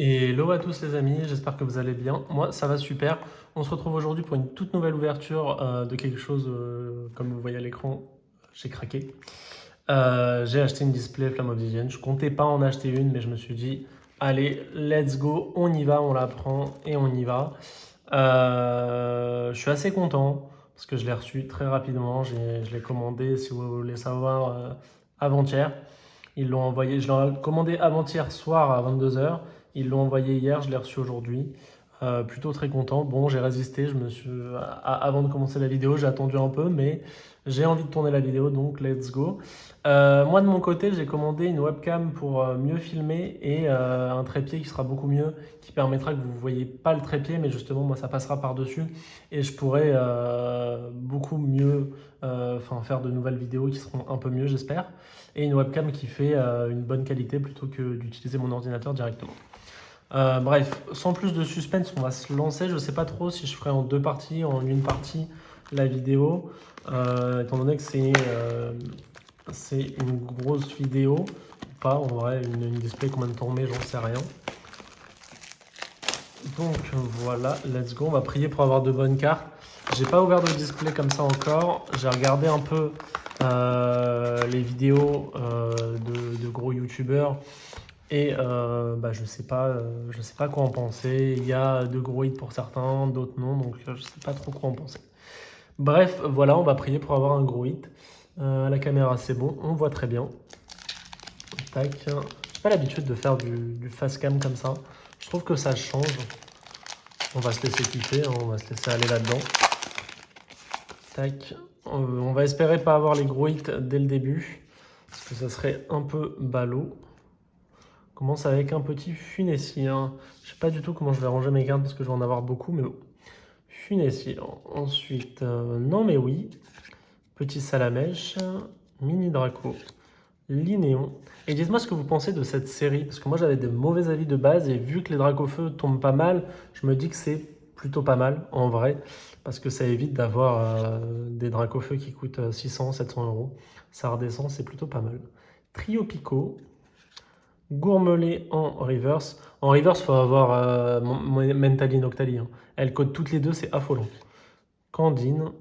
Hello à tous les amis, j'espère que vous allez bien. Moi, ça va super. On se retrouve aujourd'hui pour une toute nouvelle ouverture de quelque chose, comme vous voyez à l'écran, j'ai craqué. J'ai acheté une display Flamme Obsidienne. Je comptais pas en acheter une, mais je me suis dit, allez, let's go, on y va, on la prend et on y va. Je suis assez content parce que je l'ai reçu très rapidement. Je l'ai commandé, si vous voulez savoir, avant-hier. Ils l'ont envoyé, je l'ai commandé avant-hier soir à 22 h. Ils l'ont envoyé hier, je l'ai reçu aujourd'hui. Plutôt très content. Bon, j'ai résisté. Avant de commencer la vidéo, j'ai attendu un peu, mais j'ai envie de tourner la vidéo, donc let's go. Moi, de mon côté, j'ai commandé une webcam pour mieux filmer et un trépied qui sera beaucoup mieux, qui permettra que vous ne voyez pas le trépied, mais justement, moi, ça passera par-dessus et je pourrai beaucoup mieux faire de nouvelles vidéos qui seront un peu mieux, j'espère. Et une webcam qui fait une bonne qualité plutôt que d'utiliser mon ordinateur directement. Bref, sans plus de suspense, on va se lancer. Je ne sais pas trop si je ferai en deux parties, en une partie la vidéo, étant donné que c'est une grosse vidéo, ou pas en vrai, une display combien de temps on met, j'en sais rien. Donc voilà, let's go, on va prier pour avoir de bonnes cartes. J'ai pas ouvert de display comme ça encore, j'ai regardé un peu les vidéos de gros youtubeurs et je sais pas quoi en penser. Il y a de gros hits pour certains, d'autres non, donc je sais pas trop quoi en penser. Bref, voilà, on va prier pour avoir un gros hit. La caméra c'est bon, on voit très bien. Tac. J'ai pas l'habitude de faire du face cam comme ça. Je trouve que ça change. On va se laisser kiffer, hein, on va se laisser aller là-dedans. Tac. On va espérer pas avoir les gros hits dès le début, parce que ça serait un peu ballot. On commence avec un petit funessier. Je sais pas du tout comment je vais ranger mes cartes parce que je vais en avoir beaucoup, mais bon. Funessier. Ensuite, non mais oui. Petit Salamèche, Mini Draco, Linéon. Et dites-moi ce que vous pensez de cette série, parce que moi j'avais de mauvais avis de base, et vu que les Dracofeu tombent pas mal, je me dis que c'est plutôt pas mal, en vrai, parce que ça évite d'avoir des Dracofeu qui coûtent 600, 700 euros. Ça redescend, c'est plutôt pas mal. Trio Pico, Gourmelet en reverse. En reverse, il faut avoir Mentali Noctali. Hein. Elles codent toutes les deux, c'est affolant. Candine,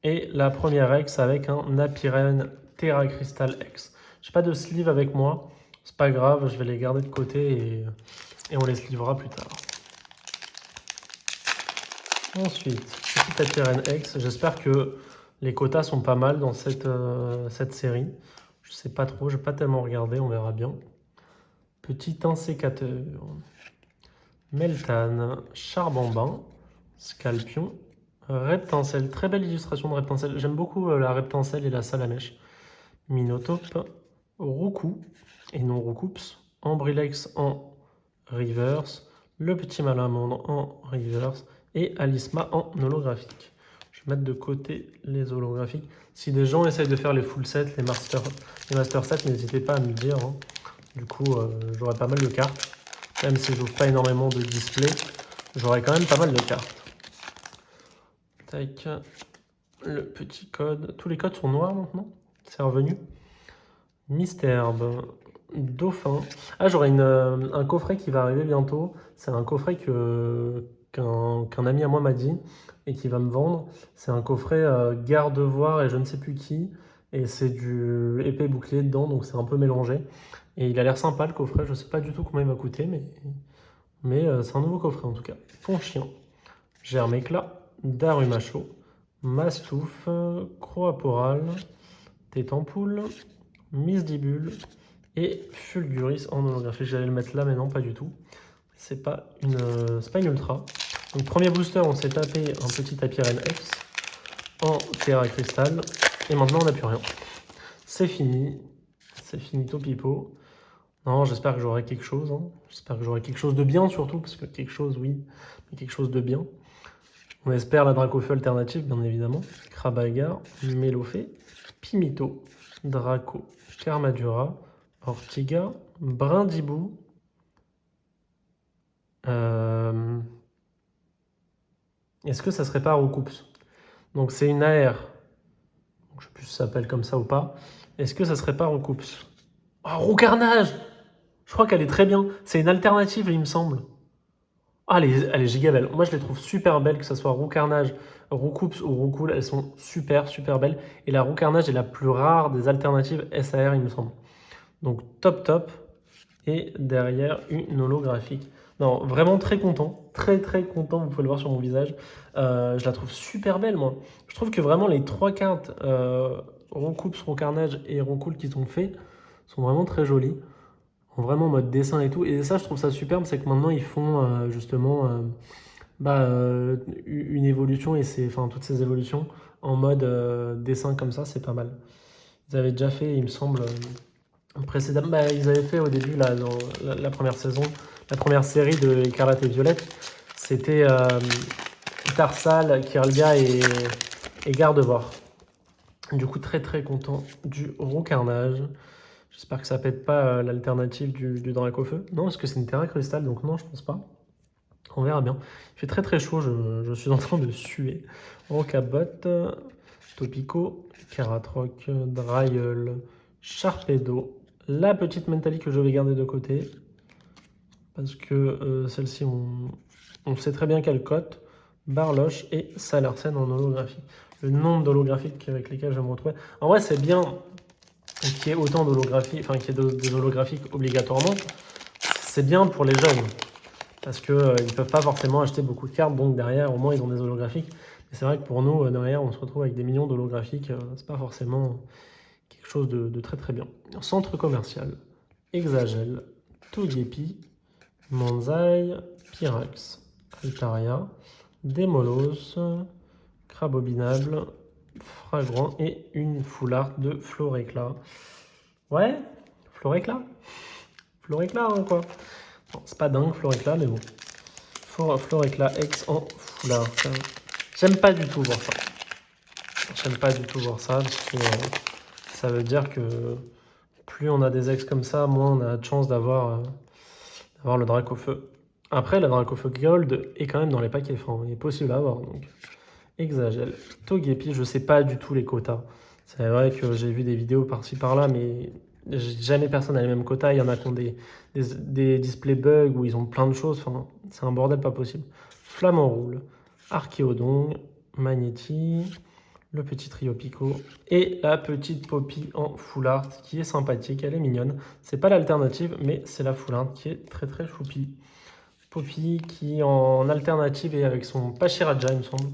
et la première X avec un Apirène Terra Crystal X. J'ai pas de sleeve avec moi, c'est pas grave, je vais les garder de côté et on les slivera plus tard. Ensuite, petit Apirène X, j'espère que les quotas sont pas mal dans cette série. Je sais pas trop, j'ai pas tellement regardé, on verra bien. Petit insécateur, Meltane, Charbambin, Scalpion, Reptincelle, très belle illustration de Reptincelle. J'aime beaucoup la Reptincelle et la Salamèche. Minotape, Roucou, et non Roucoups, Ambrilex en reverse, le petit malamandre en reverse et Alisma en holographique. Je vais mettre de côté les holographiques. Si des gens essayent de faire les full sets, les master sets, n'hésitez pas à me le dire. Hein. Du coup, j'aurai pas mal de cartes. Même si j'ouvre pas énormément de display, j'aurai quand même pas mal de cartes. Tac. Le petit code. Tous les codes sont noirs maintenant. C'est revenu. Mystherbe, Dauphin. Ah, j'aurai un coffret qui va arriver bientôt. C'est un coffret qu'un ami à moi m'a dit et qui va me vendre. C'est un coffret garde-voir et je ne sais plus qui. Et c'est du épée bouclier dedans, donc c'est un peu mélangé. Et il a l'air sympa le coffret. Je ne sais pas du tout combien il va coûter, mais c'est un nouveau coffret en tout cas. Ponchien, Germe-éclat, Darumacho, Mastouf, Croaporal, Tétampoule, Misdibule et Fulguris en holographique. J'allais le mettre là, mais non, pas du tout. C'est pas une ultra. Donc, premier booster, on s'est tapé un petit Apirène X en Terra Cristal. Et maintenant, on n'a plus rien. C'est fini. C'est finito pipo. Non, j'espère que j'aurai quelque chose. Hein. J'espère que j'aurai quelque chose de bien, surtout, parce que quelque chose, oui, mais quelque chose de bien. On espère la Dracofeu alternative, bien évidemment. Krabagar, Mélofée, Pimito, Draco, Carmadura, Ortiga, Brindibou. Est-ce que ça serait pas Roucoups? Donc c'est une AR. Je sais plus si ça s'appelle comme ça ou pas. Est-ce que ça serait pas Roucoups? Oh, Roucarnage! Je crois qu'elle est très bien. C'est une alternative, il me semble. Ah, elle est giga belle. Moi, je les trouve super belles, que ce soit roux carnage, roux coups ou roux cool. Elles sont super, super belles. Et la roux carnage est la plus rare des alternatives SAR, il me semble. Donc, top, top. Et derrière, une holographique. Non, vraiment très content. Très, très content. Vous pouvez le voir sur mon visage. Je la trouve super belle, moi. Je trouve que vraiment, les trois cartes roux coups, roux carnage et roux cool qui sont faits sont vraiment très jolies en vraiment mode dessin et tout. Et ça, je trouve ça superbe, c'est que maintenant ils font justement une évolution et enfin, toutes ces évolutions en mode dessin comme ça, c'est pas mal. Ils avaient déjà fait, il me semble, précédemment, ils avaient fait au début, là, dans la première saison, la première série de Écarlate et Violette, c'était Tarsal, Kirlia et Gardevoir. Du coup, très très content du roux carnage. J'espère que ça pète pas l'alternative du Dracofeu. Non, parce que c'est une Terra Cristal, donc non, je pense pas. On verra bien. Il fait très très chaud, je suis en train de suer. Rocabot, Topico, Karatroc, Dryel, Sharpedo, la petite Mentally que je vais garder de côté. Parce que celle-ci, on sait très bien qu'elle cote. Barloche et Salarsen en holographie. Le nombre d'holographiques avec lesquels je vais me retrouver. En vrai, c'est bien qu'il y ait autant d'holographies, enfin qu'il y ait des holographiques obligatoirement. C'est bien pour les jeunes. Parce qu'ils ne peuvent pas forcément acheter beaucoup de cartes, donc derrière, au moins, ils ont des holographiques. Mais c'est vrai que pour nous, derrière, on se retrouve avec des millions d'holographiques. C'est pas forcément quelque chose de très très bien. Centre commercial, Exagel, Togepi, Manzai, Pyrax, Altaria, Demolos, Crabobinable, Fragrant et une full art de Floréclat. Ouais, Floréclat Floréclat, hein, quoi. Bon, c'est pas dingue, Floréclat, mais bon. Floréclat X en full art. J'aime pas du tout voir ça. J'aime pas du tout voir ça, parce que ça veut dire que plus on a des ex comme ça, moins on a de chance d'avoir le Dracofeu. Après, le Dracofeu Gold est quand même dans les paquets, enfin, il est possible à avoir, donc. Exagel. Togepi, je sais pas du tout les quotas. C'est vrai que j'ai vu des vidéos par-ci par-là, mais jamais personne n'a les mêmes quotas. Il y en a qui ont des displays bugs où ils ont plein de choses. Enfin, c'est un bordel pas possible. Flamant Roule, Archéodon, Magnéti, le petit trio Pico et la petite Poppy en full art qui est sympathique. Elle est mignonne. C'est pas l'alternative, mais c'est la full art qui est très très choupi. Poppy qui en alternative est avec son Pachiraja, il me semble.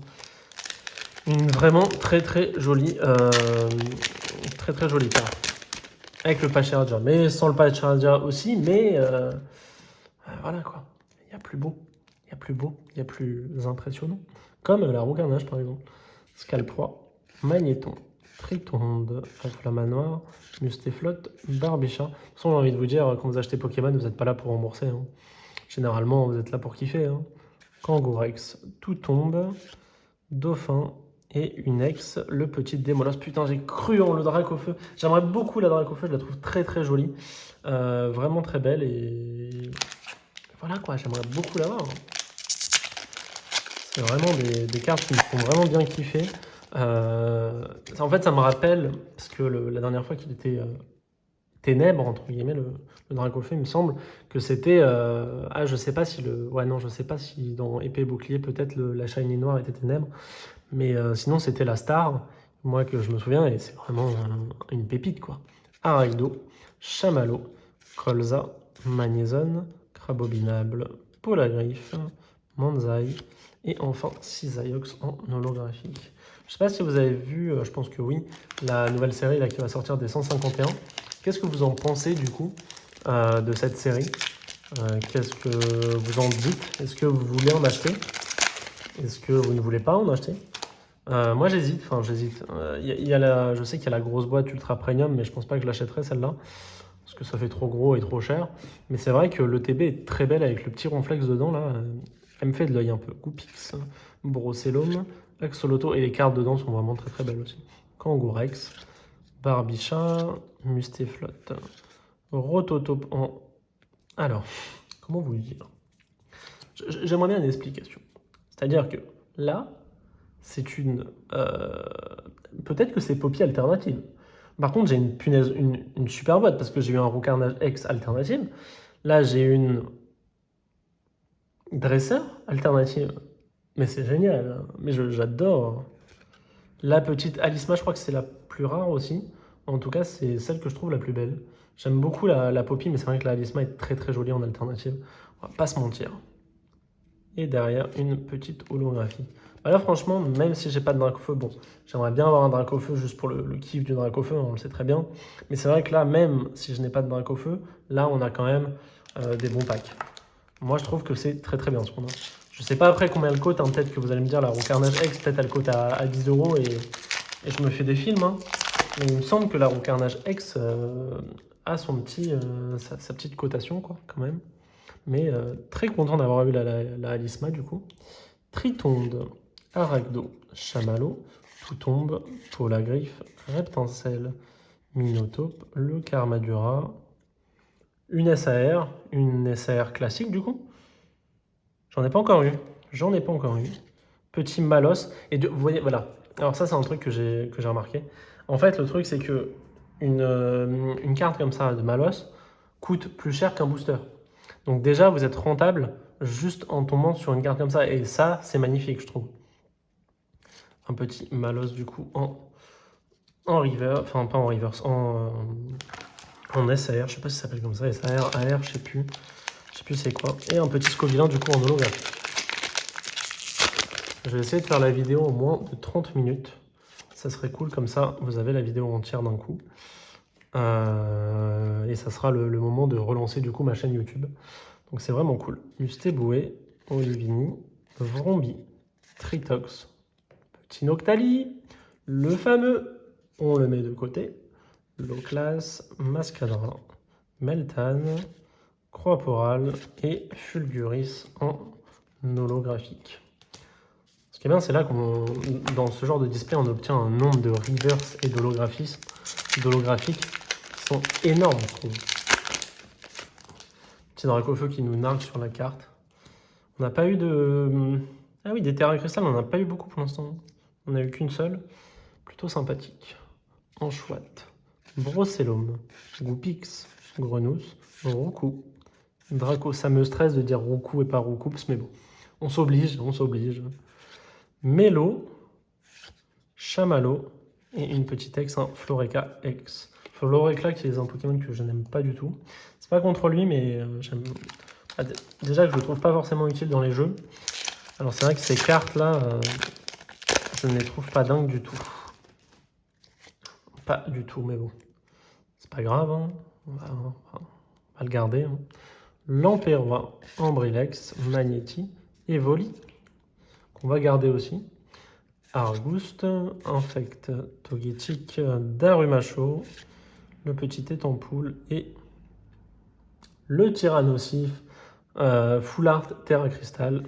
Une vraiment très très jolie carte. Avec le Pachiraja, mais sans le Pachiraja aussi, mais voilà quoi. Il y a plus beau, il y a plus beau, il y a plus impressionnant. Comme la roue carnage par exemple. Scalproie, Magnéton, Tritonde, Flamanoir, Mustéflotte, Barbichat. De toute façon, j'ai envie de vous dire, quand vous achetez Pokémon, vous n'êtes pas là pour rembourser. Hein. Généralement, vous êtes là pour kiffer. Hein. Kangourex, Tout tombe, Dauphin, et une ex, le petit Démolos. Putain, j'ai cru en le Dracofeu. J'aimerais beaucoup la Dracofeu, je la trouve très très jolie. Vraiment très belle et voilà quoi, j'aimerais beaucoup l'avoir. C'est vraiment des cartes qui me font vraiment bien kiffer. En fait, ça me rappelle, parce que la dernière fois qu'il était ténèbres, entre guillemets, le Dracofeu, il me semble que c'était. Je sais pas si le. Ouais, non, je sais pas si dans Épée et Bouclier, peut-être la Shiny Noire était ténèbres. Mais sinon, c'était la star, moi que je me souviens, et c'est vraiment une pépite quoi. Araido, Chamallow, Colza, Magnézone, Crabobinable, Polagriffe, Manzai, et enfin Cisaiox en holographique. Je sais pas si vous avez vu, je pense que oui, la nouvelle série là, qui va sortir des 151. Qu'est-ce que vous en pensez du coup de cette série Qu'est-ce que vous en dites? Est-ce que vous voulez en acheter? Est-ce que vous ne voulez pas en acheter? Moi j'hésite, je sais qu'il y a la grosse boîte ultra premium, mais je pense pas que je l'achèterai celle-là, parce que ça fait trop gros et trop cher. Mais c'est vrai que le TB est très belle avec le petit ronflex dedans là. Elle me fait de l'œil un peu. Goupix, Brocellum, Axoloto, et les cartes dedans sont vraiment très très belles aussi. Kangourex, Barbichat, Mustéflotte, Rototope en. Alors, comment vous le dire? J'aimerais bien une explication. C'est-à-dire que là, c'est une. Peut-être que c'est Poppy alternative. Par contre, j'ai une punaise, une super boîte parce que j'ai eu un Roucarnage X alternative. Là, j'ai une dresseur alternative. Mais c'est génial, mais j'adore. La petite Alisma, je crois que c'est la plus rare aussi. En tout cas, c'est celle que je trouve la plus belle. J'aime beaucoup la Poppy, mais c'est vrai que la Alisma est très très jolie en alternative. On va pas se mentir. Et derrière, une petite holographie. Bah là, franchement, même si j'ai pas de Dracofeu, bon, j'aimerais bien avoir un Dracofeu juste pour le kiff du Dracofeu, on le sait très bien. Mais c'est vrai que là, même si je n'ai pas de Dracofeu, là, on a quand même des bons packs. Moi, je trouve que c'est très très bien ce qu'on a. Je sais pas après combien elle coûte, hein, peut-être que vous allez me dire, la roue Carnage X, peut-être elle coûte à 10 euros et je me fais des films. Hein. Mais il me semble que la roue Carnage X a sa petite cotation, quoi, quand même. Mais très content d'avoir eu la Alisma, du coup. Tritonde, Arachdo, Chamallow, Toutombe, Polagriffe, Reptincelle, Minotaure, le Karmadura, une SAR classique, du coup. J'en ai pas encore eu. J'en ai pas encore eu. Petit Malos. Vous voyez, voilà. Alors ça, c'est un truc que j'ai remarqué. En fait, le truc, c'est que une carte comme ça de Malos coûte plus cher qu'un booster. Donc déjà, vous êtes rentable juste en tombant sur une carte comme ça. Et ça, c'est magnifique, je trouve. Un petit Malos, du coup, en reverse. Enfin, pas en reverse, en SAR. Je sais pas si ça s'appelle comme ça. SAR, AR, je sais plus. Je sais plus c'est quoi. Et un petit Scovillain, du coup, en holographie. Je vais essayer de faire la vidéo au moins de 30 minutes. Ça serait cool, comme ça, vous avez la vidéo entière d'un coup. Et ça sera le moment de relancer du coup ma chaîne YouTube. Donc c'est vraiment cool. Mustéboué, Olivini, Vrombi, Tritox, Petit Noctali, le fameux, on le met de côté, Loclas, Mascadra, Meltan, Croaporal et Fulguris en holographique. Ce qui est bien, c'est là qu'on, dans ce genre de display, on obtient un nombre de reverse et d'holographiques qui sont énormes, je trouve. Petit Dracofeu qui nous nargue sur la carte. On n'a pas eu de... Ah oui, des Terra Crystal, on n'en a pas eu beaucoup pour l'instant. On n'a eu qu'une seule. Plutôt sympathique. Anchouette, Brocellum, Goupix, Grenousse, Roucou, Draco. Ça me stresse de dire Roucou et pas Roucoups, mais bon. On s'oblige, on s'oblige. Mélo, Chamallow et une petite ex, un Floreca X. Floreca qui est un Pokémon que je n'aime pas du tout. C'est pas contre lui, mais j'aime. Ah, déjà que je le trouve pas forcément utile dans les jeux. Alors c'est vrai que ces cartes-là, je ne les trouve pas dingues du tout. Pas du tout, mais bon. C'est pas grave, hein. On va le garder. Hein. Lamperrois, Ambrilex, Magnéti et Voli, qu'on va garder aussi. Argouste, Infect, Togetic, Darumacho, le petit Étampoule et le Tyrannosif, Full Art Terra Crystal.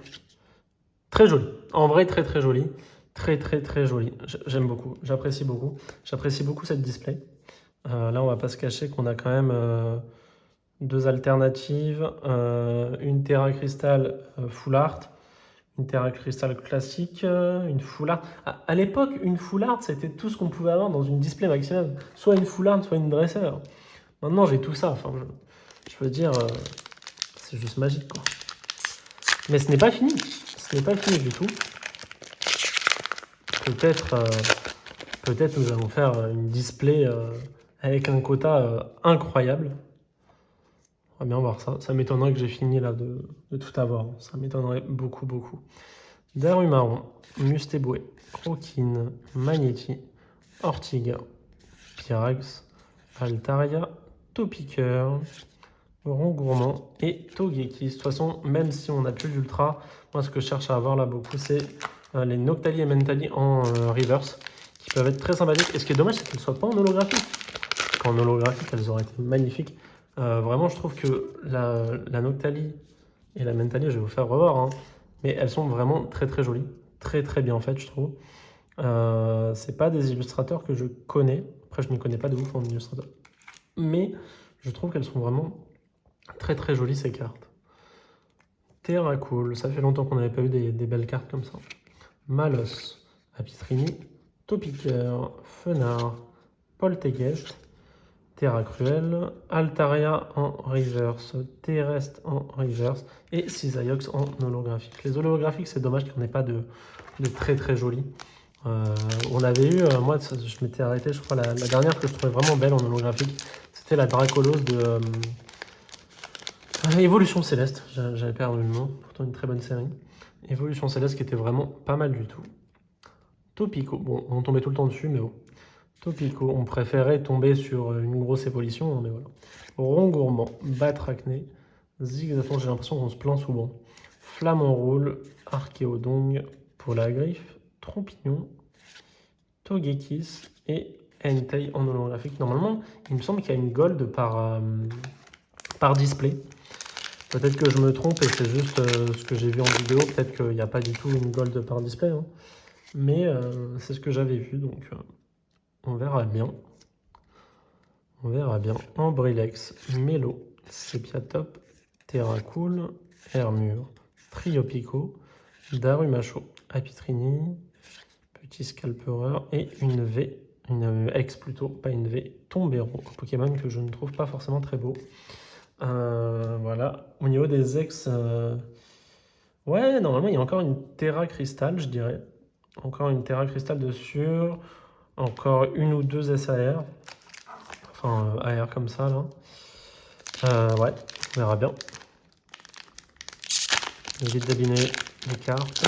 Très joli, en vrai très très joli, très joli. J'aime beaucoup, j'apprécie beaucoup cette display. Là on va pas se cacher qu'on a quand même deux alternatives, une Terra Crystal Full Art, une Terra Crystal classique, une Full Art. À l'époque, une Full Art, c'était tout ce qu'on pouvait avoir dans une display maximum. Soit une Full Art, soit une Dresseur. Maintenant, j'ai tout ça. Enfin, je veux dire, c'est juste magique, quoi. Mais ce n'est pas fini. Ce n'est pas fini du tout. Peut-être nous allons faire une display avec un quota incroyable. On va bien voir ça. Ça m'étonnerait que j'ai fini là de tout avoir. Ça m'étonnerait beaucoup. Darumarron, Mustéboué, Croquine, Magnéti, Ortiga, Pyrax, Altaria, Topiqueur, Rongourmand et Togekiss. De toute façon, même si on n'a plus d'ultra, moi ce que je cherche à avoir là beaucoup, c'est les Noctali et Mentali en reverse, qui peuvent être très sympathiques. Et ce qui est dommage, c'est qu'elles ne soient pas en holographique. Parce qu'en holographique, elles auraient été magnifiques. Vraiment, je trouve que la Noctali et la Mentali, je vais vous faire revoir, hein, mais elles sont vraiment très jolies. Très bien faites, je trouve. C'est pas des illustrateurs que je connais. Après, je m'y connais pas de ouf en illustrateur. Mais je trouve qu'elles sont vraiment très jolies, ces cartes. Terra Cool, ça fait longtemps qu'on n'avait pas eu des belles cartes comme ça. Malos, Apitrini, Topiqueur, Fenard, Polteguest, Terra Cruel, Altaria en reverse, Terrestre en reverse et Cisaiox en holographique. Les holographiques, c'est dommage qu'il n'y en ait pas de très très jolis. On avait eu, moi je m'étais arrêté, je crois, la dernière que je trouvais vraiment belle en holographique, c'était la Dracolos de Évolution Céleste. J'avais perdu le nom, pourtant une très bonne série. Évolution Céleste qui était vraiment pas mal du tout. Topico, bon, on tombait tout le temps dessus, mais bon. Topico, on préférait tomber sur une grosse évolution, mais voilà. Rongourmand, Batracné, Zigzaton, j'ai l'impression qu'on se plaint souvent. Flamant Roule, Archéodong pour la griffe, Trompignon, Togekiss et Entei en holographique. Normalement, il me semble qu'il y a une gold par display. Peut-être que je me trompe et c'est juste ce que j'ai vu en vidéo. Peut-être qu'il n'y a pas du tout une gold par display. Hein. Mais c'est ce que j'avais vu, donc on verra bien. On verra bien. Ambrilex, Mélo, Sepiatop, Terracool, Hermure, Triopico, Darumacho, Apitrini, Petit Scalpereur et une V, une X plutôt, pas une V, Tombero, un Pokémon que je ne trouve pas forcément très beau. Voilà. Au niveau des ex, ouais, normalement il y a encore une Terra Cristal, je dirais. Encore une Terra Cristal dessus. Encore une ou deux SAR. Enfin, AR comme ça, là. Ouais, on verra bien. Évite d'abîmer les cartes.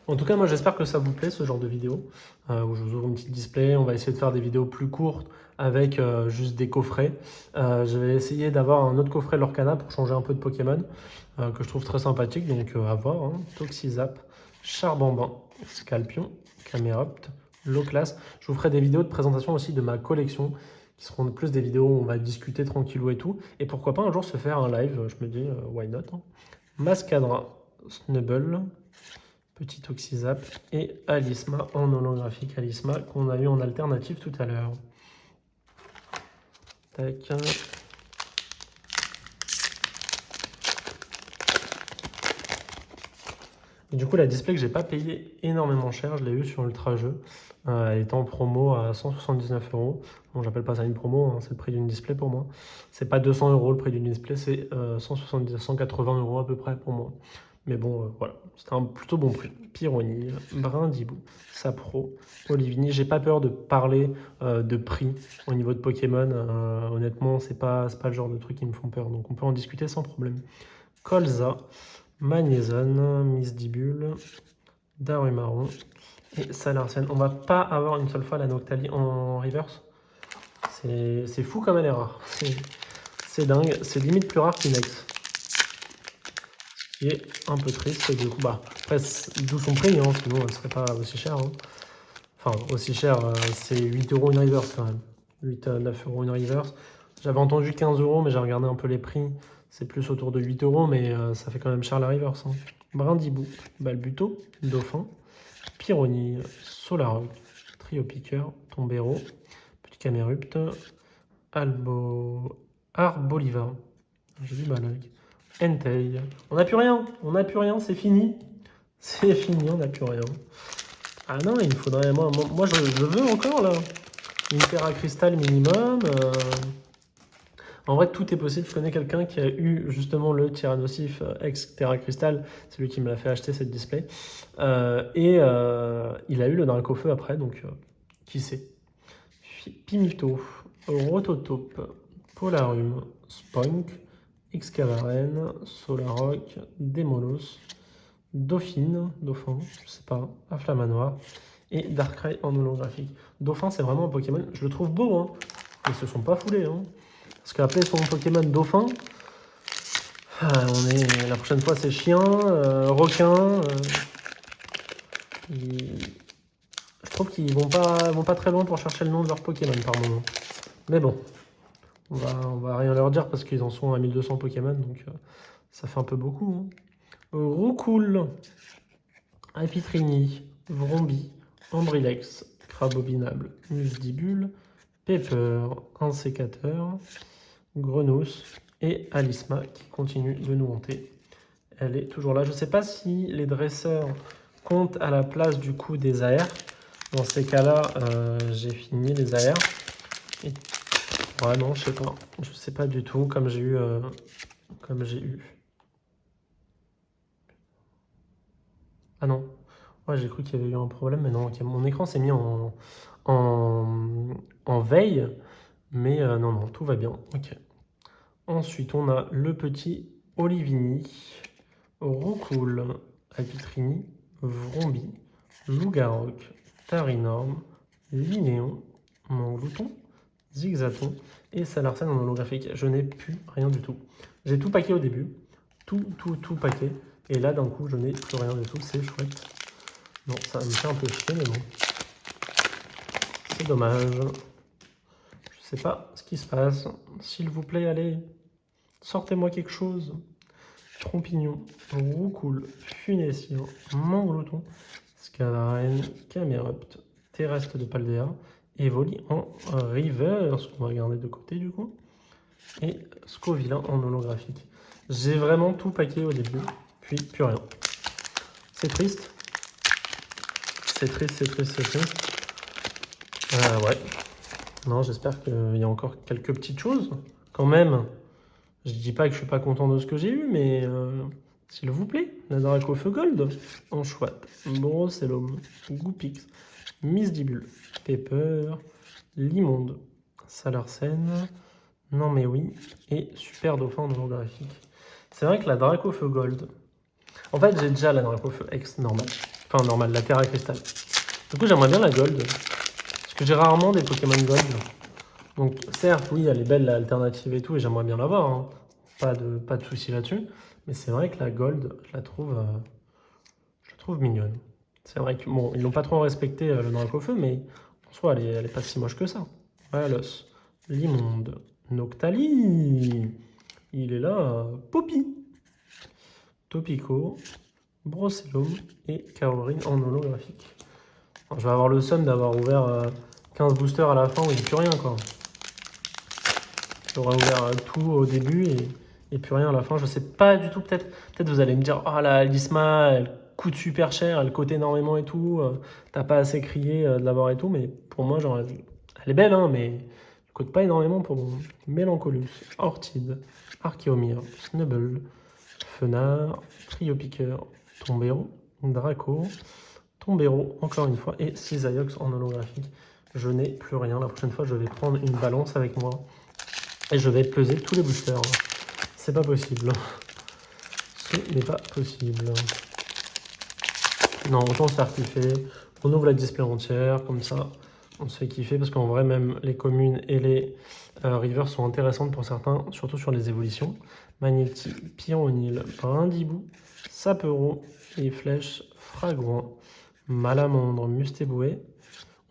En tout cas, moi j'espère que ça vous plaît ce genre de vidéo où je vous ouvre une petite display. On va essayer de faire des vidéos plus courtes avec juste des coffrets. Je vais essayer d'avoir un autre coffret Lorcana pour changer un peu de Pokémon que je trouve très sympathique. Donc à voir. Hein. Toxizap, Charbambin, Scalpion, Camerupt, Loclas. Je vous ferai des vidéos de présentation aussi de ma collection qui seront plus des vidéos où on va discuter tranquillou et tout. Et pourquoi pas un jour se faire un live, je me dis why not. Hein. Mascadra, Snubble, Petit Toxizap et Alisma en holographique. Alisma qu'on a eu en alternative tout à l'heure. Tac. Et du coup, la display que j'ai pas payé énormément cher, je l'ai eu sur Ultra Jeu. Elle était en promo à 179 €. Bon, j'appelle pas ça une promo, hein, c'est le prix d'une display pour moi. C'est pas 200 € le prix d'une display, c'est 180 € à peu près pour moi. Mais bon, voilà, c'était un plutôt bon prix. Pyronille, Brindibou, Sapro, Olivini. J'ai pas peur de parler de prix au niveau de Pokémon. Honnêtement, c'est pas le genre de trucs qui me font peur. Donc on peut en discuter sans problème. Colza, Magnézone, Misdibule, Darumaron et Salarcène. On va pas avoir une seule fois la Noctali en reverse. C'est fou comme elle est rare. C'est dingue. C'est limite plus rare qu'une ex. Ce qui est un peu triste. Du coup, bah, après, d'où son prix, hein, sinon elle serait pas aussi chère. Hein. Enfin, aussi cher, c'est 8 € une reverse quand même. 8 à 9 € une reverse. J'avais entendu 15 €, mais j'ai regardé un peu les prix. C'est plus autour de 8 €, mais ça fait quand même cher la reverse. Hein. Brindibou, Balbuto, Dauphin, Pyronille, Solaroc, Triopiqueur, Tombero, Petit Camerupt, Arboliva, j'ai du mal avec, Entei. On n'a plus rien, c'est fini. C'est fini, on n'a plus rien. Ah non, il me faudrait. Moi je veux encore là. Une Terra Cristal minimum. En vrai, tout est possible. Je connais quelqu'un qui a eu justement le Tyrannosif ex Terra Cristal. C'est lui qui me l'a fait acheter cette display. Il a eu le Dracofeu après, donc qui sait. Pimito, Rototope, Polarum, Spoink, Excavaren, Solaroc, Démolos, Dauphin, je sais pas, Afflamanoir et Darkrai en holographique. Dauphin, c'est vraiment un Pokémon, je le trouve beau, hein. Ils se sont pas foulés, hein. Parce qu'appeler son Pokémon Dauphin, la prochaine fois c'est chien, requin. Je trouve qu'ils vont pas très loin pour chercher le nom de leur Pokémon par moment. Mais bon, on va rien leur dire parce qu'ils en sont à 1200 Pokémon, donc ça fait un peu beaucoup. Hein. Roucoule, Apitrini, Vrombi, Ambrilex, Crabobinable, Musdibule, Pepper, un sécateur, Grenousse et Alisma qui continue de nous hanter. Elle est toujours là. Je ne sais pas si les dresseurs comptent à la place du coup des AR. Dans ces cas-là, j'ai fini les AR. Et... Ouais, non, je sais pas. Je sais pas du tout, comme j'ai eu... Ah non. Ouais, j'ai cru qu'il y avait eu un problème, mais non, ok, mon écran s'est mis en, en veille, mais non, non, tout va bien. Ok. Ensuite, on a le petit Olivini, Roucoule, Alpitrini, Vrombi, Lougaroc, Tarinorm, Linéon, Manglouton, Zigzaton et Salarsen en holographique. Je n'ai plus rien du tout. J'ai tout paqué au début, tout paqué, et là d'un coup je n'ai plus rien du tout, c'est chouette. Non, ça me fait un peu chier, mais bon, c'est dommage. Je sais pas ce qui se passe. S'il vous plaît, allez, sortez-moi quelque chose. Trompignon, Roucoule, Funessien, Manglouton, Scalarène, Camerupt, Terrestre de Paldea, Evoli en reverse, on va regarder de côté du coup, et Scovillain en holographique. J'ai vraiment tout paqué au début, puis plus rien. C'est triste. C'est triste, c'est triste, c'est triste. Ouais. Non, j'espère qu'il y a encore quelques petites choses, quand même. Je dis pas que je suis pas content de ce que j'ai eu, mais s'il vous plaît, la Dracofeu Gold en chouette, Brocellum, Goupix, Misdibule, Pepper, Limonde, Salarsen, non mais oui, et Super Dauphin en holographique. C'est vrai que la Dracofeu Gold, en fait j'ai déjà la Dracofeu X normale, enfin normale, la Terra Cristal. Du coup j'aimerais bien la Gold, parce que j'ai rarement des Pokémon Gold. Donc certes, oui, elle est belle l'alternative et tout, et j'aimerais bien l'avoir, hein. Pas de souci là-dessus. Mais c'est vrai que la Gold, je la trouve mignonne. C'est vrai que bon, ils n'ont pas trop respecté le Dracofeu, mais en soi, elle est pas si moche que ça. Valos, Limonde, Noctali, il est là, Poppy, Topico, Brocellum et Kaorin en holographique. Alors, je vais avoir le seum d'avoir ouvert 15 boosters à la fin où il n'y a plus rien, quoi. J'aurais ouvert tout au début et plus rien à la fin. Je sais pas du tout, peut-être vous allez me dire, oh la Lisma, elle coûte super cher, elle coûte énormément et tout, t'as pas assez crié de l'avoir et tout, mais pour moi, genre, elle est belle, hein, mais elle coûte pas énormément pour moi. Mélancolus, Orchid, Archeomir, Snubble, Fenard, Triopiqueur, Tombéro, Draco, Tombéro, encore une fois, et Cisaiox en holographique. Je n'ai plus rien. La prochaine fois, je vais prendre une balance avec moi. Et je vais peser tous les boosters. C'est pas possible. Ce n'est pas possible. Non, autant se faire kiffer. On ouvre la display entière, comme ça, on se fait kiffer. Parce qu'en vrai, même les communes et les rivers sont intéressantes pour certains, surtout sur les évolutions. Magnéti, Pyronil, Brindibou, Sapero, et Flèche, Fragouin, Malamandre, Mustéboué.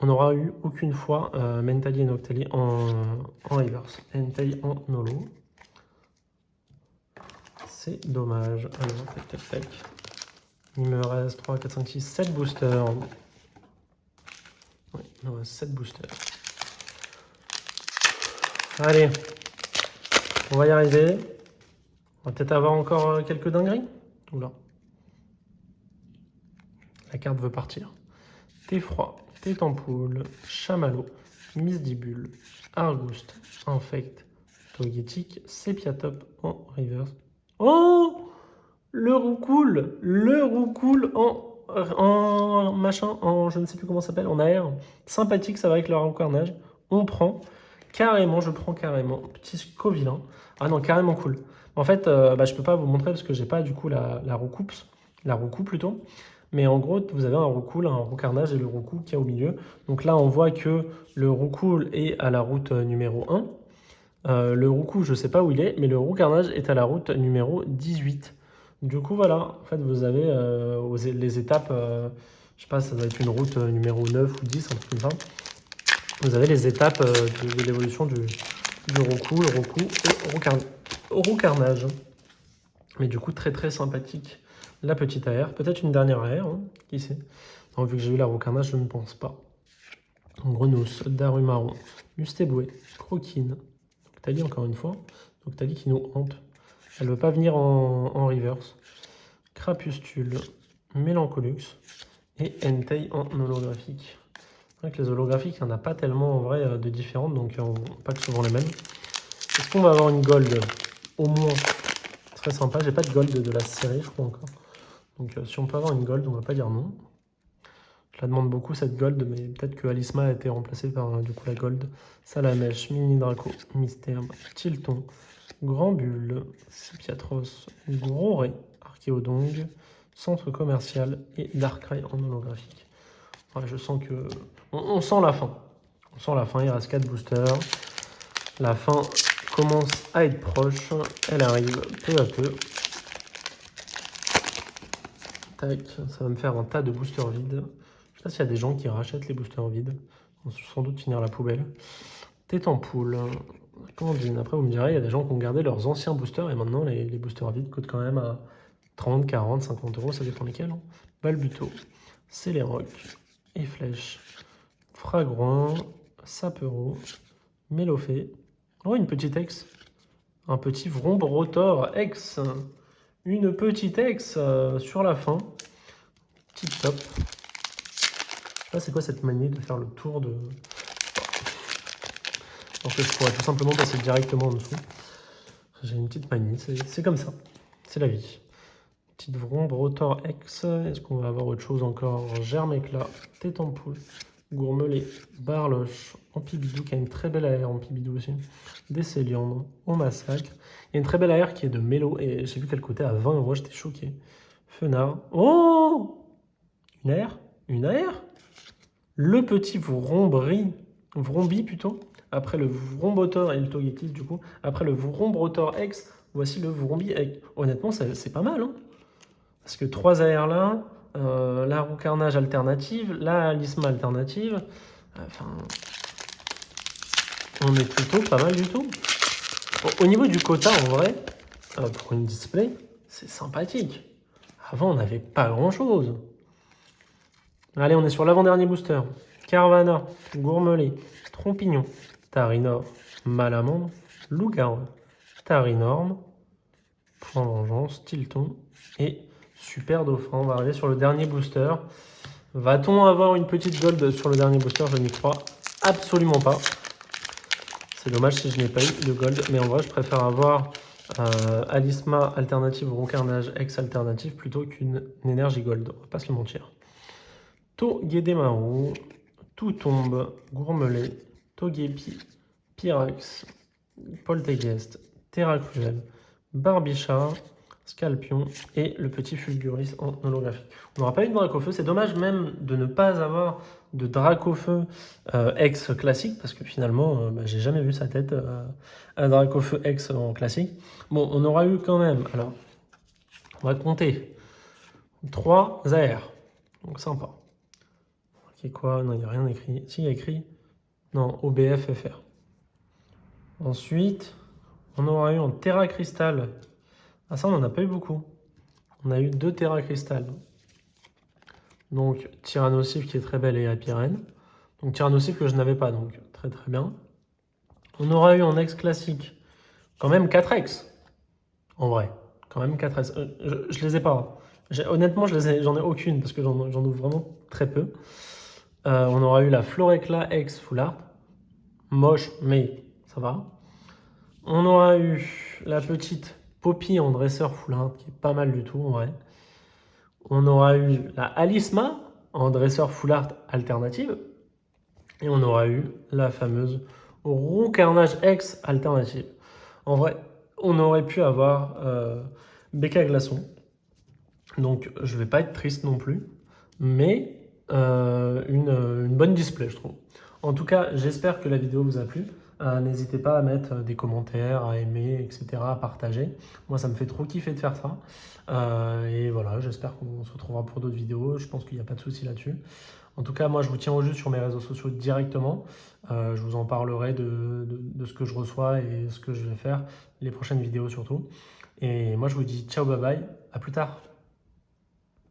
On n'aura eu aucune fois Mentali et Noctali en reverse. Entei en holo. C'est dommage. Alors, tac. Il me reste 3, 4, 5, 6, 7 boosters. Oui, il me reste 7 boosters. Allez, on va y arriver. On va peut-être avoir encore quelques dingueries. Oula. La carte veut partir. Thé-froid, Thé-tampoule, Chamallow, Misdibule, Argouste, Infect, Togetic, Sepiatop en reverse. Oh! Le Roucoule en machin, en je ne sais plus comment ça s'appelle, en AR. Sympathique, ça va avec le rencarnage. On prend carrément, je prends carrément. Petit Scovillain. Ah non, carrément cool. En fait, je peux pas vous montrer parce que j'ai pas du coup la roucoupe plutôt. Mais en gros, vous avez un roucoule, un roucarnage et le roucou qui est au milieu. Donc là, on voit que le roucoule est à la route numéro 1. Le roucou, je sais pas où il est, mais le roucarnage est à la route numéro 18. Du coup, voilà, en fait, vous avez les étapes, je sais pas, ça doit être une route numéro 9 ou 10, un truc comme ça. Vous avez les étapes de l'évolution du roucou, le roucou et roucarnage. Mais du coup, très sympathique la petite AR. Peut-être une dernière AR, hein, qui sait. Non, vu que j'ai eu la roucarnage, je ne pense pas. Grenousse, Darumaron, Mustéboué, Croquine, Noctali encore une fois. Noctali qui nous hante. Elle ne veut pas venir en reverse. Crapustule, Mélancolux et Entei en holographique. vrai que les holographiques, il n'y en a pas tellement en vrai de différentes, donc pas que souvent les mêmes. Est-ce qu'on va avoir une gold? Au moins. Très sympa. J'ai pas de gold de la série, je crois encore. Donc si on peut avoir une gold, on va pas dire non. Je la demande beaucoup cette gold, mais peut-être que Alisma a été remplacée par du coup la gold. Salamèche, Mini Draco, Mystère, Tilton, Grand Bulle, Sipiatros, Gros Ray, Archéodong, Centre Commercial et Darkrai en holographique. Ouais, je sens que... On sent la fin. On sent la fin, il reste 4 boosters. La fin commence à être proche. Elle arrive peu à peu. Tac, ça va me faire un tas de boosters vides. Je sais pas s'il y a des gens qui rachètent les boosters vides. Ils vont sans doute finir la poubelle. Tête en poule. Candine. Après, vous me direz, il y a des gens qui ont gardé leurs anciens boosters et maintenant les boosters vides coûtent quand même à 30, 40, 50 euros, ça dépend lesquels. Hein. Balbuto, Céléroc, Efflèche, Fragouin, Sapero, Mélofée. Oh, une petite ex. Un petit Vrombrotor ex. Une petite ex sur la fin. Tip top. Je sais pas c'est quoi cette manie de faire le tour de... Alors que je pourrais tout simplement passer directement en dessous. J'ai une petite manie, c'est comme ça. C'est la vie. Petite Vrombrotor X. Est-ce qu'on va avoir autre chose encore? Germe-éclat, Tête en poule, Gourmelet, Barloche, Ampibidou, qui a une très belle AR, Ampibidou aussi. Décéliandre, au massacre. Il y a une très belle AR qui est de Mélo, et j'ai vu qu'elle coûtait à 20 euros, j'étais choqué. Fenard. Oh! Une AR? Une AR? Le petit Vrombi plutôt. Après le Vrombotor et le Togekiss du coup. Après le Vrombrotor X, voici le Vrombi X. Honnêtement, c'est pas mal, hein. Parce que 3 AR là, la Roucarnage alternative, la Alisma alternative, enfin, on est plutôt pas mal du tout. Au niveau du quota, en vrai, pour une display, c'est sympathique. Avant, on n'avait pas grand-chose. Allez, on est sur l'avant-dernier booster. Carvana, Gourmelet, Trompignon, Tarinor, Malamande, Loup-garou, Tarinorme, Point Vengeance, Tilton et Super Dauphin. On va arriver sur le dernier booster. Va-t-on avoir une petite gold sur le dernier booster? Je n'y crois absolument pas. C'est dommage si je n'ai pas eu de gold, mais en vrai, je préfère avoir Alisma alternative ou Roncarnage X alternative plutôt qu'une énergie gold. On va pas se le mentir. Togedemaru, Toutombe, Gourmelet, Togepi, Pyrax, Polteguest, Terracruel, Barbichard, Scalpion et le petit Fulguris en holographique. On n'aura pas eu de Dracofeu, c'est dommage même de ne pas avoir de Dracofeu ex classique parce que finalement j'ai jamais vu sa tête un Dracofeu ex en classique. Bon, on aura eu quand même, alors on va compter 3 AR, donc sympa. Ok, quoi? Non, il n'y a rien écrit. Si, il y a écrit non, OBF FR. Ensuite, on aura eu en Terra Cristal. Ah, ça, on n'en a pas eu beaucoup. On a eu 2 Terra Cristal. Donc, Tyrannosif qui est très belle et Apirène. Donc, Tyrannosif que je n'avais pas, donc très très bien. On aura eu en ex classique quand même 4 ex. En vrai, quand même 4 ex. Je les ai pas. Honnêtement, j'en ai aucune parce que j'en ouvre vraiment très peu. On aura eu la Floréclat ex Full Art. Moche, mais ça va. On aura eu la petite Poppy en dresseur Full Art qui est pas mal du tout en vrai. On aura eu la Alisma en dresseur Full Art alternative. Et on aura eu la fameuse Roucarnage X alternative. En vrai, on aurait pu avoir Becca Glaçon. Donc je vais pas être triste non plus. Mais une bonne display, je trouve. En tout cas, j'espère que la vidéo vous a plu. N'hésitez pas à mettre des commentaires, à aimer, etc., à partager. Moi, ça me fait trop kiffer de faire ça. Et voilà, j'espère qu'on se retrouvera pour d'autres vidéos. Je pense qu'il n'y a pas de souci là-dessus. En tout cas, moi, je vous tiens au jus sur mes réseaux sociaux directement. Je vous en parlerai de ce que je reçois et ce que je vais faire, les prochaines vidéos surtout. Et moi, je vous dis ciao, bye bye, à plus tard.